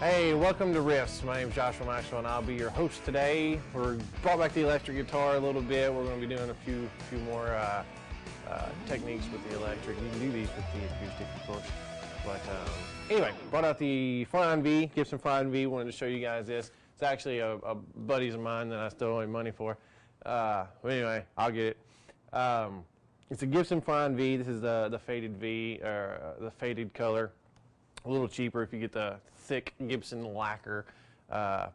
Hey, welcome to Riffs. My name is Joshua Maxwell and I'll be your host today. We're brought back the electric guitar a little bit. We're going to be doing a few more techniques with the electric. You can do these with the acoustic, of course. But anyway, brought out the Flying V, Gibson Flying V. Wanted to show you guys this. It's actually a buddy's of mine that I still owe him money for. But anyway, I'll get it. It's a Gibson Flying V. This is the faded V, or the faded color. A little cheaper if you get the thick Gibson lacquer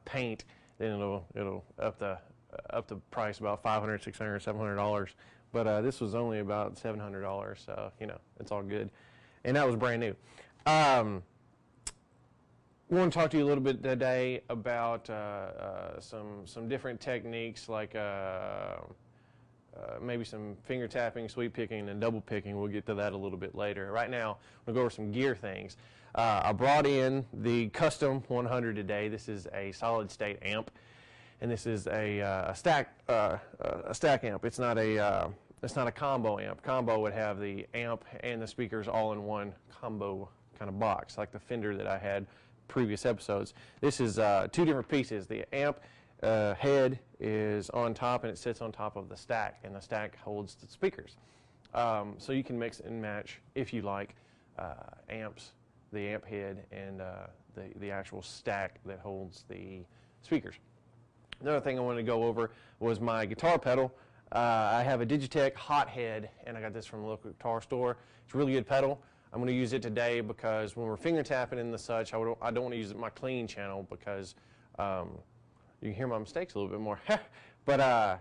paint, then it'll up the price about $500, $600, $700. But this was only about $700, so you know it's all good, and that was brand new. I want to talk to you a little bit today about some different techniques, like maybe some finger tapping, sweep picking, and double picking. We'll get to that a little bit later. Right now, we'll go over some gear things. I brought in the Custom 100 today. This is a solid state amp, and this is a stack amp. It's not a combo amp. Combo would have the amp and the speakers all in one combo kind of box, like the Fender that I had previous episodes. This is two different pieces. The amp head is on top, and it sits on top of the stack, and the stack holds the speakers. So you can mix and match, if you like, amps, the amp head, and the actual stack that holds the speakers. Another thing I wanted to go over was my guitar pedal. I have a Digitech Hothead, and I got this from a local guitar store. It's a really good pedal. I'm going to use it today because when we're finger tapping and the such, I don't want to use it in my clean channel because you can hear my mistakes a little bit more. But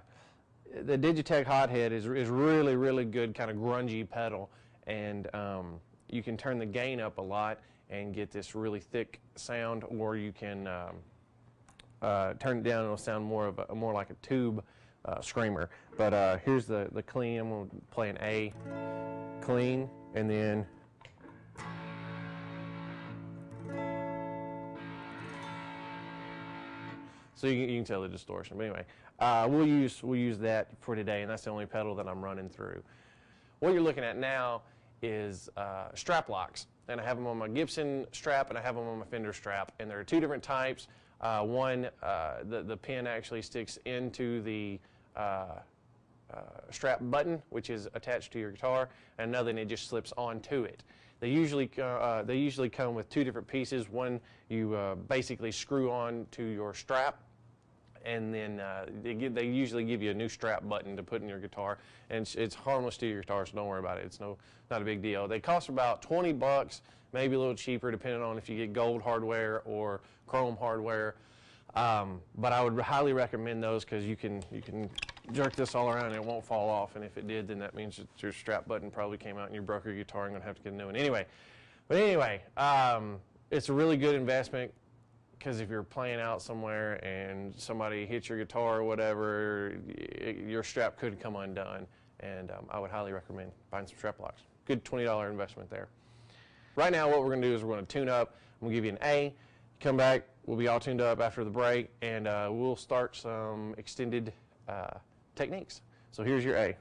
the Digitech Hothead is really, really good, kind of grungy pedal, and you can turn the gain up a lot and get this really thick sound, or you can turn it down and it'll sound more like a tube screamer. But here's the clean. I'm going to play an A clean, and then so you can tell the distortion. But anyway, we'll use that for today, and that's the only pedal that I'm running through. What you're looking at now is strap locks, and I have them on my Gibson strap and I have them on my Fender strap, and there are two different types. One, the pin actually sticks into the strap button, which is attached to your guitar, and another, and it just slips onto it. They usually come with two different pieces. One you basically screw on to your strap, and then they usually give you a new strap button to put in your guitar, and it's harmless to your guitar, so don't worry about it. It's not a big deal. They cost about 20 bucks, maybe a little cheaper depending on if you get gold hardware or chrome hardware. But I would highly recommend those because you can jerk this all around and it won't fall off, and if it did, then that means that your strap button probably came out and you broke your guitar and going to have to get a new one. Anyway, it's a really good investment, because if you're playing out somewhere and somebody hits your guitar or whatever, your strap could come undone, and I would highly recommend buying some strap locks. Good $20 investment there. Right now what we're going to do is we're going to tune up. I'm going to give you an A. Come back, we'll be all tuned up after the break, and we'll start some extended techniques. So here's your A.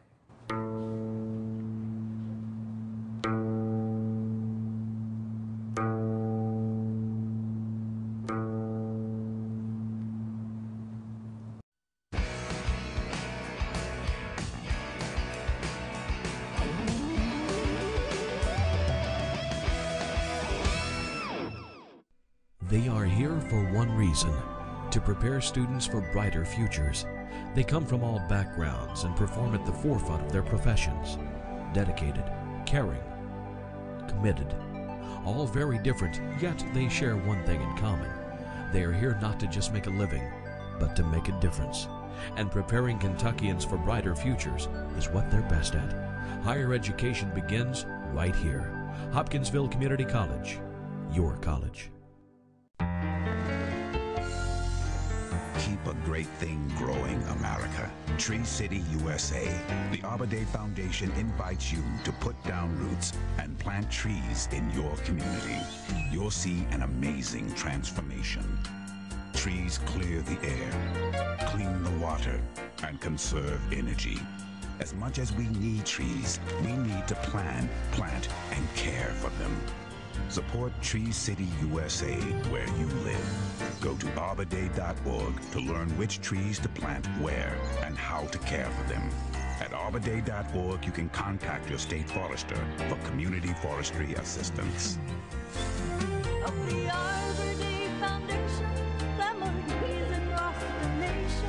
They are here for one reason: to prepare students for brighter futures. They come from all backgrounds and perform at the forefront of their professions. Dedicated, caring, committed. All very different, yet they share one thing in common. They are here not to just make a living, but to make a difference. And preparing Kentuckians for brighter futures is what they're best at. Higher education begins right here. Hopkinsville Community College, your college. Keep a great thing growing, America. Tree City, USA. The Arbor Day Foundation invites you to put down roots and plant trees in your community. You'll see an amazing transformation. Trees clear the air, clean the water, and conserve energy. As much as we need trees, we need to plan, plant, and care for them. Support Tree City USA where you live. Go to arborday.org to learn which trees to plant where and how to care for them. At arborday.org, you can contact your state forester for community forestry assistance. Of the Arbor Day Foundation, family trees across the nation.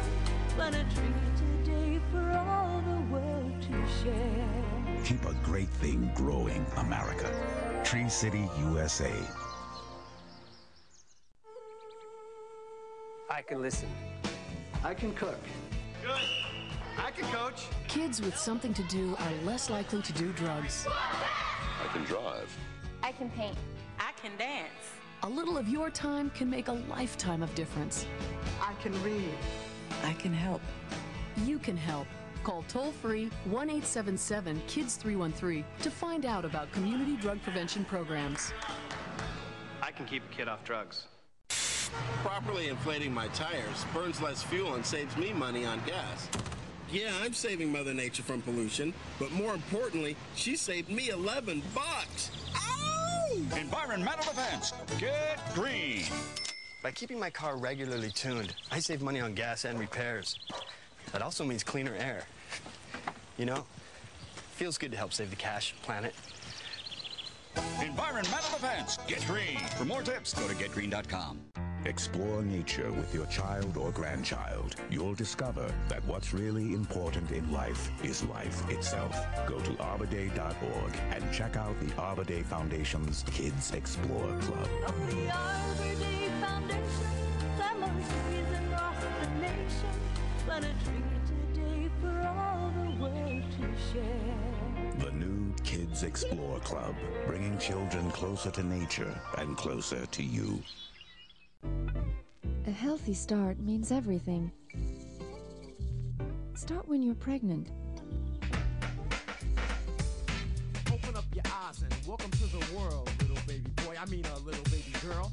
Plant a tree today for all the world to share. Keep a great thing growing, America. Tree City, USA. I can listen. I can cook. Good. I can coach. Kids with something to do are less likely to do drugs. I can drive. I can paint. I can dance. A little of your time can make a lifetime of difference. I can read. I can help. You can help. Call toll-free 1-877-KIDS-313 to find out about community drug prevention programs. I can keep a kid off drugs. Properly inflating my tires burns less fuel and saves me money on gas. Yeah, I'm saving Mother Nature from pollution, but more importantly, she saved me $11. Ow! Environmental defense. Get green. By keeping my car regularly tuned, I save money on gas and repairs. That also means cleaner air. You know, feels good to help save the cash, planet. Environmental defense. Get green. For more tips, go to getgreen.com. Explore nature with your child or grandchild. You'll discover that what's really important in life is life itself. Go to arborday.org and check out the Arbor Day Foundation's Kids Explore Club. Of the Arbor Day Foundation, family trees across the nation. Plant a tree today for all the world to share. The new Kids Explore Club, bringing children closer to nature and closer to you. A healthy start means everything. Start when you're pregnant. Open up your eyes and welcome to the world, little baby boy. I mean a little baby girl.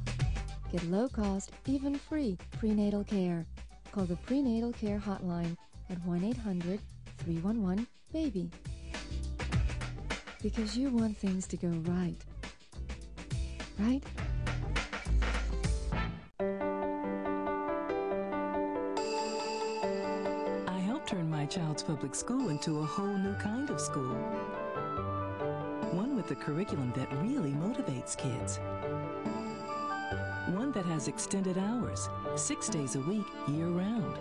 Get low-cost, even free prenatal care. Call the Prenatal Care Hotline at 1-800-311-BABY. Because you want things to go right. Right? I helped turn my child's public school into a whole new kind of school. One with a curriculum that really motivates kids. One that has extended hours, 6 days a week, year-round.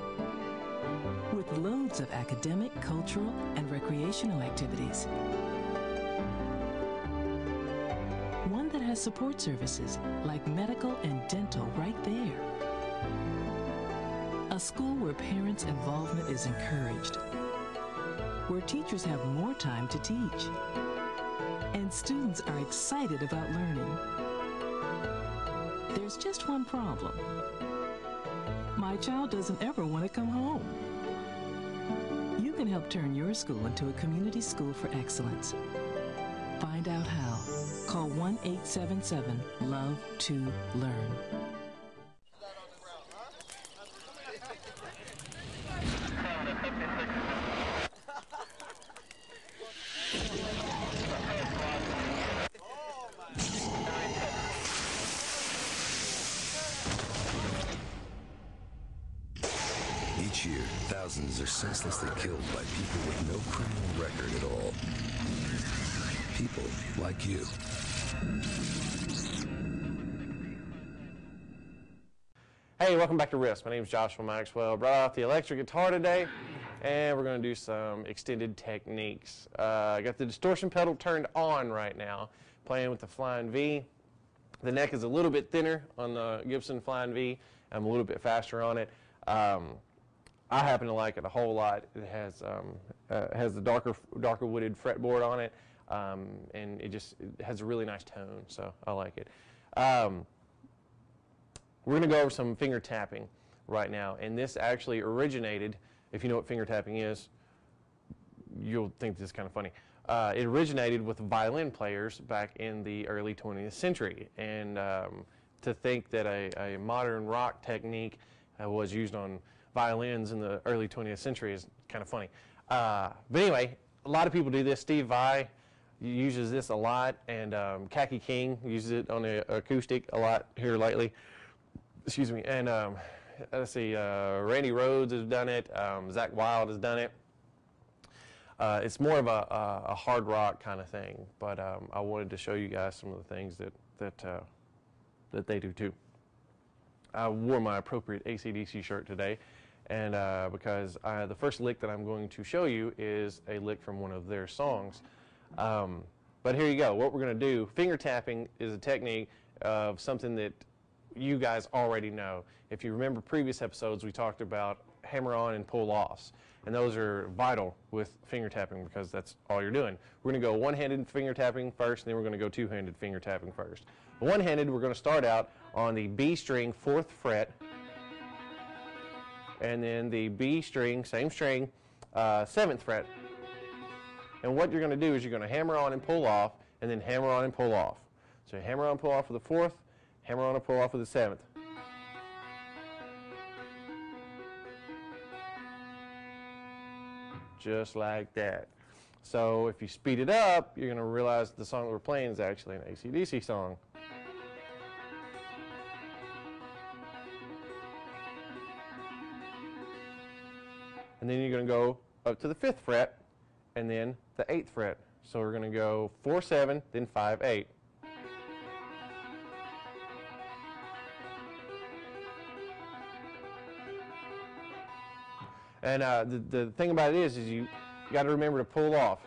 With loads of academic, cultural, and recreational activities. One that has support services like medical and dental right there. A school where parents' involvement is encouraged. Where teachers have more time to teach. And students are excited about learning. There's just one problem. My child doesn't ever want to come home. You can help turn your school into a community school for excellence. Find out how. Call 1-877-LOVE-TO-LEARN. Each year, thousands are senselessly killed by people with no criminal record at all. People like you. Hey, welcome back to Riffs. My name is Joshua Maxwell. Brought out the electric guitar today, and we're going to do some extended techniques. I got the distortion pedal turned on right now, playing with the Flying V. The neck is a little bit thinner on the Gibson Flying V. I'm a little bit faster on it. I happen to like it a whole lot. It has the darker wooded fretboard on it, and it has a really nice tone, so I like it. We're going to go over some finger tapping right now, and this actually originated, if you know what finger tapping is, you'll think this is kind of funny. It originated with violin players back in the early 20th century, and to think that a modern rock technique was used on violins in the early 20th century is kind of funny. But anyway, a lot of people do this. Steve Vai uses this a lot, and Khaki King uses it on the acoustic a lot here lately. Excuse me. And let's see, Randy Rhoads has done it. Zach Wilde has done it. It's more of a hard rock kind of thing, but I wanted to show you guys some of the things that they do too. I wore my appropriate AC/DC shirt today, and because the first lick that I'm going to show you is a lick from one of their songs. But here you go. What we're going to do, finger tapping is a technique of something that you guys already know. If you remember previous episodes, we talked about hammer on and pull offs, and those are vital with finger tapping because that's all you're doing. We're going to go one-handed finger tapping first, and then we're going to go two-handed finger tapping first. One-handed, we're going to start out on the B string, 4th fret, and then the B string, same string, 7th fret. And what you're going to do is you're going to hammer on and pull off, and then hammer on and pull off. So you hammer on and pull off with the 4th, hammer on and pull off with the 7th. Just like that. So if you speed it up, you're going to realize the song that we're playing is actually an AC/DC song. And then you're going to go up to the 5th fret and then the 8th fret. So we're going to go 4, 7, then 5, 8. And the thing about it is you got to remember to pull off.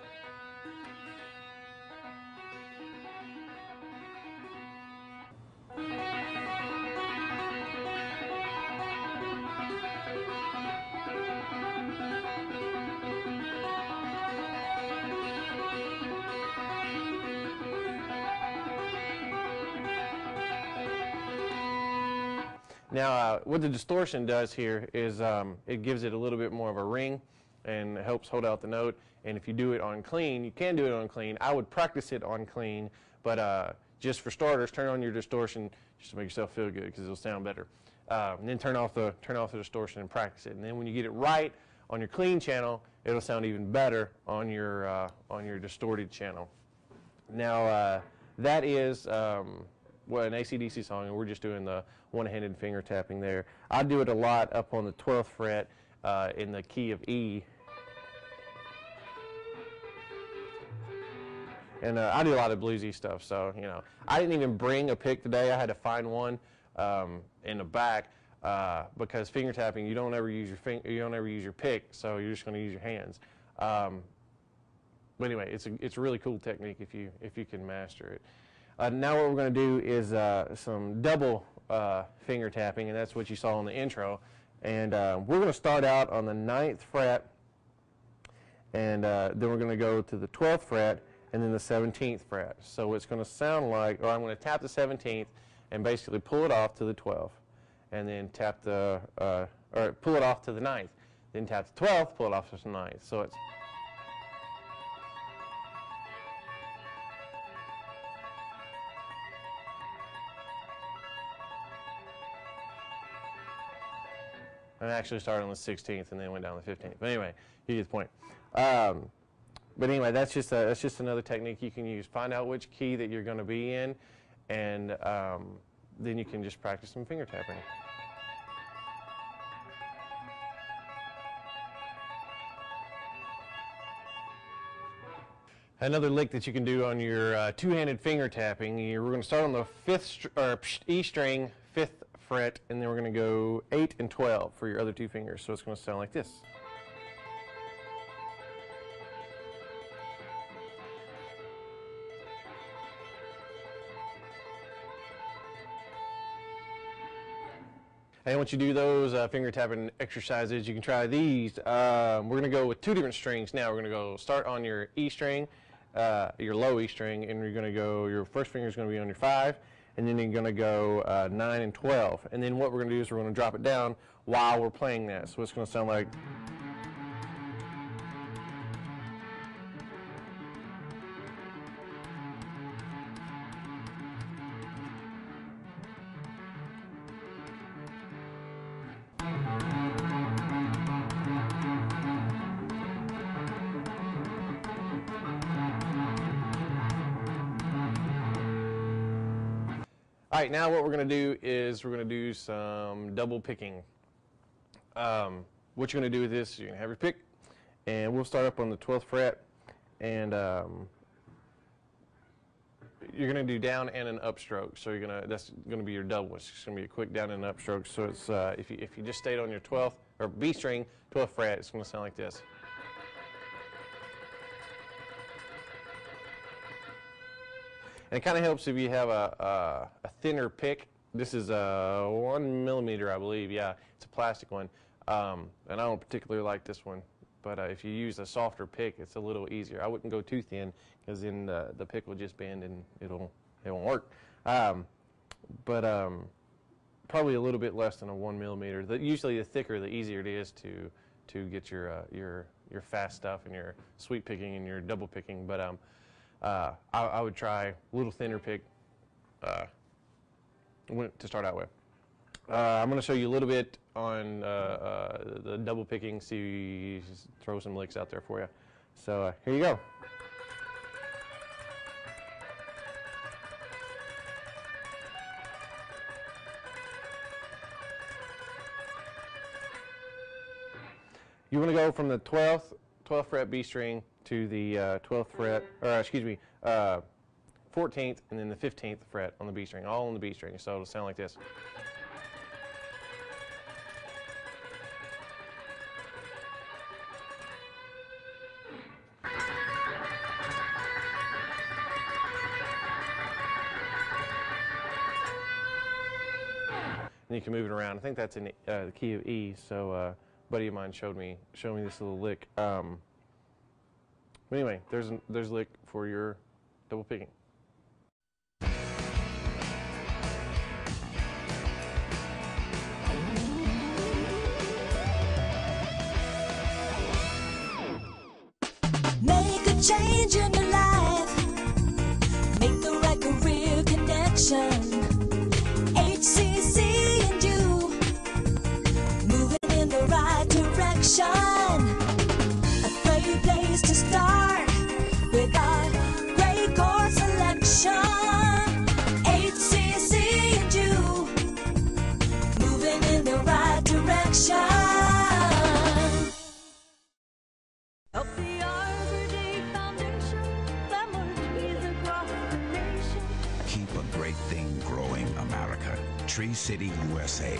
Now, what the distortion does here is it gives it a little bit more of a ring and it helps hold out the note. And if you do it on clean, you can do it on clean. I would practice it on clean, but just for starters, turn on your distortion just to make yourself feel good because it'll sound better. And then turn off the distortion and practice it. And then when you get it right on your clean channel, it'll sound even better on your distorted channel. Now, that is an AC/DC song, and we're just doing the one-handed finger tapping there. I do it a lot up on the 12th fret in the key of E. And I do a lot of bluesy stuff, so, you know. I didn't even bring a pick today. I had to find one in the back because finger tapping, you don't ever use your pick, so you're just going to use your hands. But anyway, it's a really cool technique if you can master it. Now what we're going to do is some double finger tapping, and that's what you saw in the intro. And we're going to start out on the 9th fret, and then we're going to go to the 12th fret, and then the 17th fret. So it's going to sound like, or I'm going to tap the 17th and basically pull it off to the 12th, and then tap the, or pull it off to the 9th, then tap the 12th, pull it off to the 9th. So it's and actually started on the 16th and then went down the 15th. But anyway, you get the point. But anyway, that's just another technique you can use. Find out which key that you're going to be in, and then you can just practice some finger tapping. Another lick that you can do on your two-handed finger tapping, we're going to start on the E string, 5th fret, and then we're going to go 8 and 12 for your other two fingers. So it's going to sound like this. And once you do those finger tapping exercises, you can try these. We're going to go with two different strings now. We're going to go start on your E string, your low E string, and you're going to go, your first finger is going to be on your 5, and then you're going to go 9 and 12. And then what we're going to do is we're going to drop it down while we're playing that. So it's going to sound like. All right, now what we're going to do is we're going to do some double picking. What you're going to do with this is you're going to have your pick, and we'll start up on the 12th fret, and you're going to do down and an upstroke. So that's going to be your double. It's just going to be a quick down and an upstroke. So it's if you just stayed on your 12th or B string, 12th fret, it's going to sound like this. And it kind of helps if you have a thinner pick. This is a 1 millimeter, I believe. Yeah, it's a plastic one. And I don't particularly like this one. But if you use a softer pick, it's a little easier. I wouldn't go too thin because then the pick will just bend and it won't work. Probably a little bit less than a 1 millimeter. Usually the thicker, the easier it is to get your fast stuff and your sweep picking and your double picking. But I would try a little thinner pick to start out with. I'm going to show you a little bit on the double picking, just throw some licks out there for you. So here you go. You want to go from the 12th fret B string to the 12th fret, or excuse me, 14th, and then the 15th fret on the B string, all on the B string. So it'll sound like this. And you can move it around. I think that's in the key of E. So a buddy of mine showed me this little lick. But anyway, there's a lick for your double picking. Make a change in your life. Make the right career connection. HCC and you, moving in the right direction. A great place to start with our great course selection. HCC and you, moving in the right direction. Help the Arbor Day Foundation, climber trees across the nation. Keep a great thing growing, America. Tree City, USA.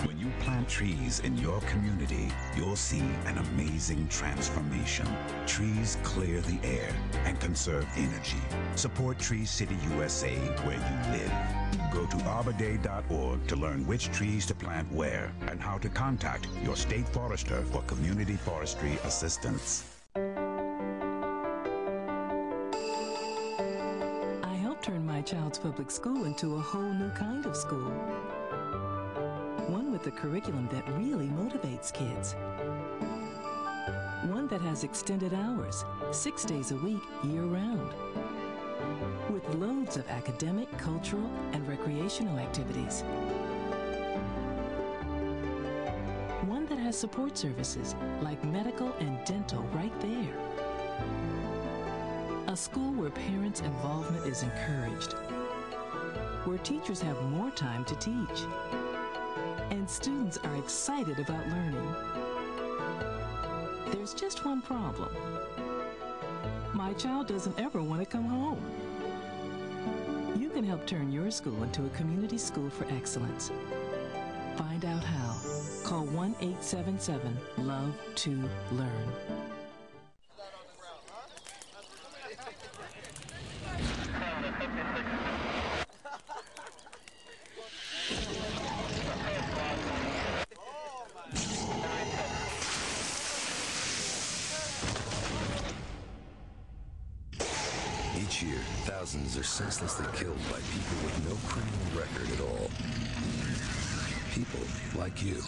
When you plant trees in your community, you'll see an amazing transformation. Trees clear the air and conserve energy. Support Tree City, USA, where you live. Go to arborday.org to learn which trees to plant where and how to contact your state forester for community forestry assistance. I helped turn my child's public school into a whole new kind of school. One with a curriculum that really motivates kids. One that has extended hours, 6 days a week, year-round. With loads of academic, cultural, and recreational activities. One that has support services like medical and dental right there. A school where parents' involvement is encouraged. Where teachers have more time to teach. And students are excited about learning. There's just one problem. My child doesn't ever want to come home. You can help turn your school into a community school for excellence. Find out how. Call 1-877-LOVE-TO-LEARN. Each year, thousands are senselessly killed by people with no criminal record at all. People like you.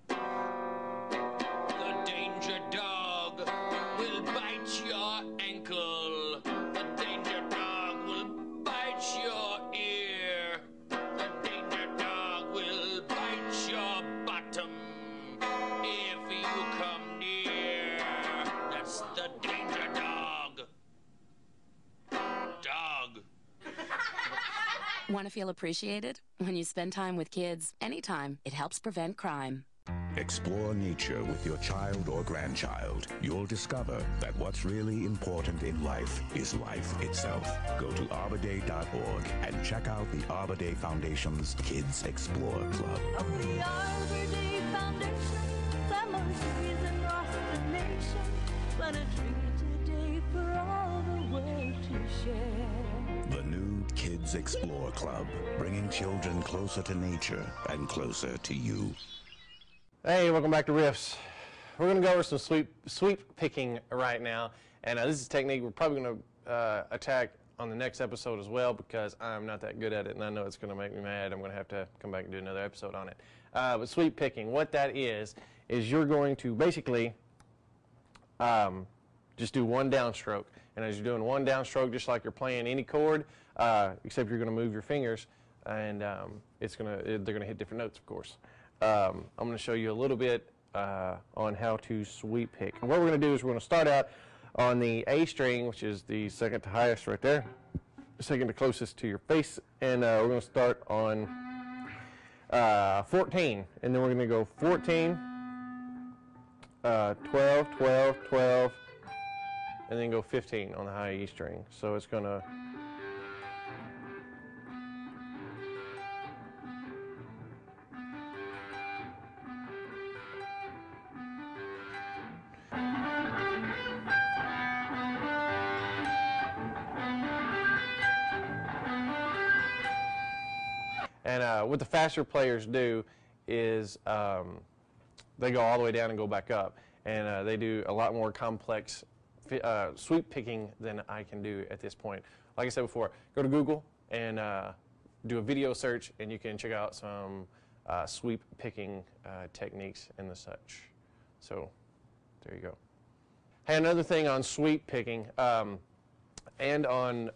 The danger dog will bite your ankle. The danger dog will bite your ear. The danger dog will bite your bottom if you come near. That's the danger dog. Want to feel appreciated? When you spend time with kids, anytime, it helps prevent crime. Explore nature with your child or grandchild. You'll discover that what's really important in life is life itself. Go to ArborDay.org and check out the Arbor Day Foundation's Kids Explore Club. Of the Arbor Day Foundation, family trees across the nation. Plant a tree today for all the world to share. The new Kids Explore Club, bringing children closer to nature and closer to you. Hey, welcome back to Riffs. We're going to go over some sweep picking right now, and this is a technique we're probably going to attack on the next episode as well, because I'm not that good at it, and I know it's going to make me mad. I'm going to have to come back and do another episode on it. But sweep picking, what that is you're going to basically just do one downstroke, and as you're doing one downstroke, just like you're playing any chord, except you're going to move your fingers, and they're going to hit different notes, of course. I'm going to show you a little bit on how to sweep pick. And what we're going to do is we're going to start out on the A string, which is the second to highest right there, second to closest to your face, and we're going to start on 14, and then we're going to go 14, 12, 12, 12, and then go 15 on the high E string. So it's going to And what the faster players do is they go all the way down and go back up. And they do a lot more complex sweep picking than I can do at this point. Like I said before, go to Google and do a video search, and you can check out some sweep picking techniques and the such. So there you go. Hey, another thing on sweep picking and on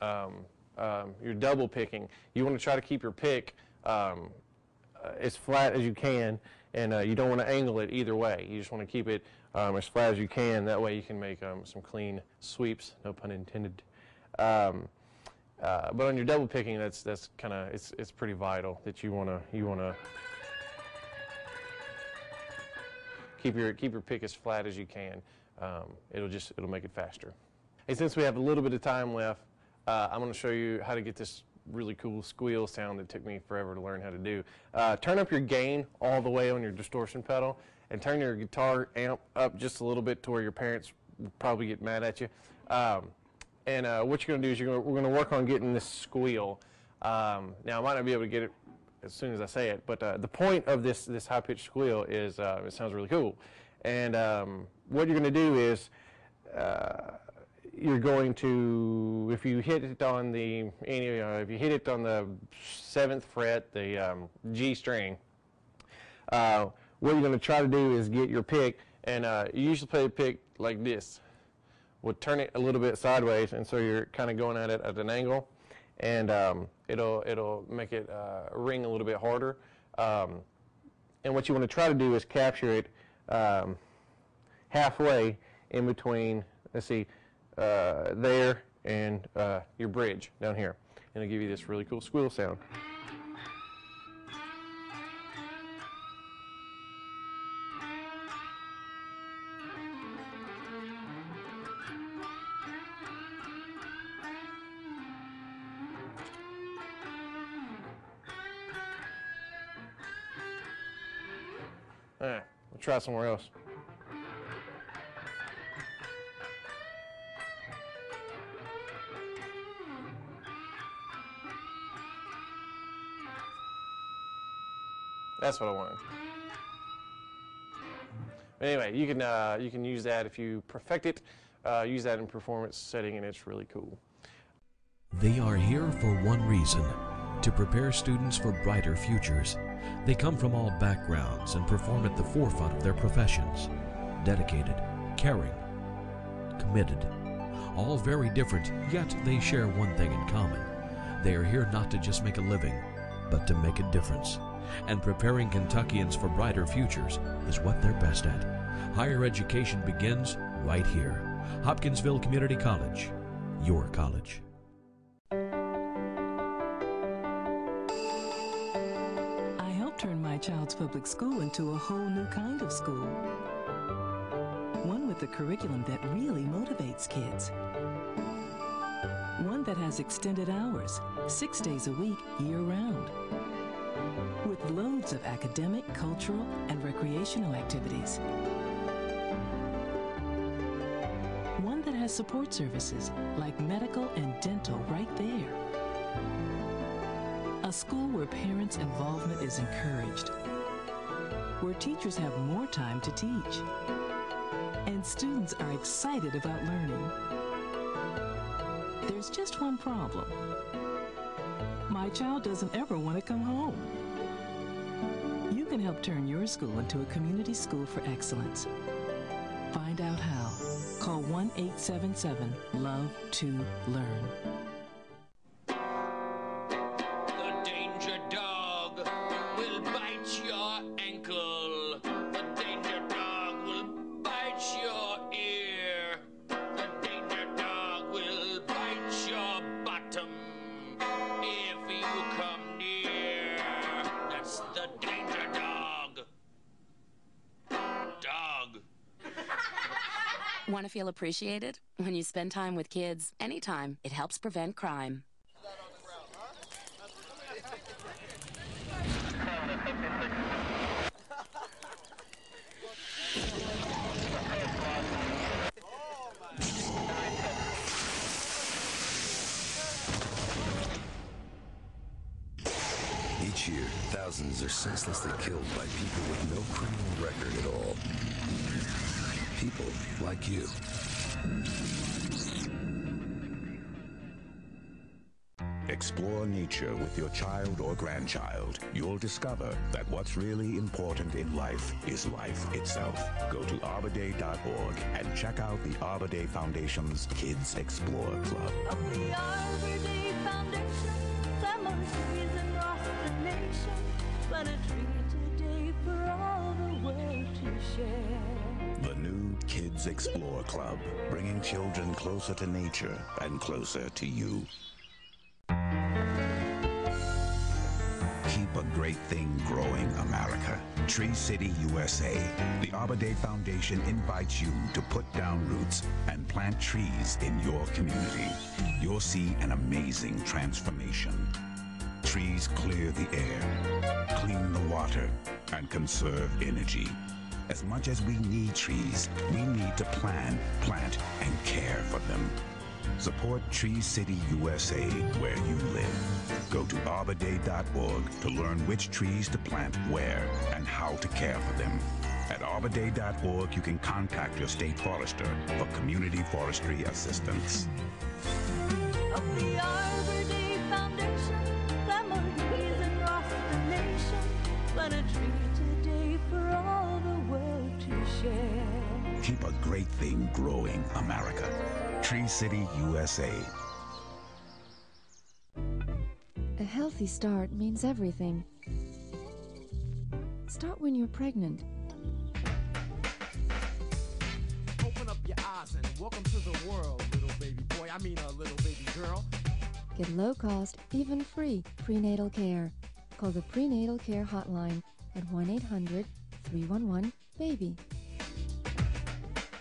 your double picking, you want to try to keep your pick as flat as you can, and you don't want to angle it either way. You just want to keep it as flat as you can. That way you can make some clean sweeps, no pun intended. But on your double picking, that's kind of it's pretty vital that you want to keep your pick as flat as you can. It'll make it faster. Hey, since we have a little bit of time left, I'm going to show you how to get this really cool squeal sound that took me forever to learn how to do. Turn up your gain all the way on your distortion pedal, and turn your guitar amp up just a little bit to where your parents will probably get mad at you. And what you're going to do is we're going to work on getting this squeal. Now I might not be able to get it as soon as I say it, but the point of this high-pitched squeal is it sounds really cool. And what you're going to do is you're going to, if you hit it on the 7th fret, the G string, what you're going to try to do is get your pick, and you usually play the pick like this. We'll turn it a little bit sideways, and so you're kind of going at it at an angle, and it'll make it ring a little bit harder. And what you want to try to do is capture it halfway in between, let's see, there and your bridge down here, and it'll give you this really cool squeal sound. All right, we'll try somewhere else. That's what I wanted. Anyway, you can use that if you perfect it. Use that in performance setting, and it's really cool. They are here for one reason: to prepare students for brighter futures. They come from all backgrounds and perform at the forefront of their professions. Dedicated, caring, committed. All very different, yet they share one thing in common. They are here not to just make a living, but to make a difference. And preparing Kentuckians for brighter futures is what they're best at. Higher education begins right here. Hopkinsville Community College, your college. child's public school into a whole new kind of school. One with a curriculum that really motivates kids. One that has extended hours, 6 days a week, year-round. With loads of academic, cultural, and recreational activities. One that has support services like medical and dental right there. A school where parents' involvement is encouraged. Where teachers have more time to teach. And students are excited about learning. There's just one problem. My child doesn't ever want to come home. You can help turn your school into a community school for excellence. Find out how. Call 1-877-LOVE-TO-LEARN. The danger dog will bite your ankle. The danger dog will bite your ear. The danger dog will bite your bottom if you come near. That's the danger dog. Dog. Want to feel appreciated? When you spend time with kids, anytime, it helps prevent crime. Each year, thousands are senselessly killed by people with no criminal record at all. People like you. Explore nature with your child or grandchild. You'll discover that what's really important in life is life itself. Go to ArborDay.org and check out the Arbor Day Foundation's Kids Explore Club. Of the Arbor Day Foundation, family trees across the nation. Plant a tree today for all the world to share. The new Kids Explore Club, bringing children closer to nature and closer to you. Keep a great thing growing, America. Tree City, USA. The Arbor Day Foundation invites you to put down roots and plant trees in your community. You'll see an amazing transformation. Trees clear the air, clean the water, and conserve energy. As much as we need trees, we need to plan, plant, and care for them. Support Tree City, USA, where you live. Go to ArborDay.org to learn which trees to plant where and how to care for them. At ArborDay.org, you can contact your state forester for community forestry assistance. Of the Arbor Day Foundation, family trees across the nation. Plant a tree today for all the world to share. Keep a great thing growing, America. Tree City, USA. A healthy start means everything. Start when you're pregnant. Open up your eyes and welcome to the world, little baby boy. I mean a little baby girl. Get low-cost, even free prenatal care. Call the Prenatal Care Hotline at 1-800-311-BABY.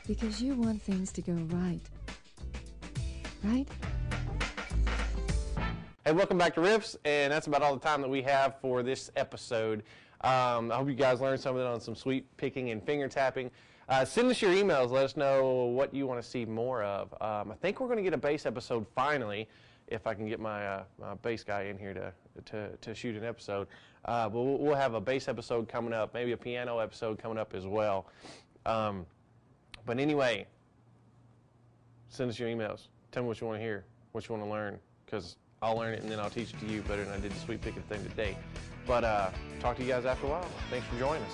Because you want things to go right. Right? Hey, welcome back to Riffs, and that's about all the time that we have for this episode. I hope you guys learned something on some sweet picking and finger tapping. Send us your emails. Let us know what you want to see more of. I think we're going to get a bass episode finally, if I can get my bass guy in here to shoot an episode. But we'll have a bass episode coming up, maybe a piano episode coming up as well. But anyway, send us your emails. Tell me what you want to hear, what you want to learn, because I'll learn it and then I'll teach it to you better than I did the sweet picking thing today. But talk to you guys after a while. Thanks for joining us.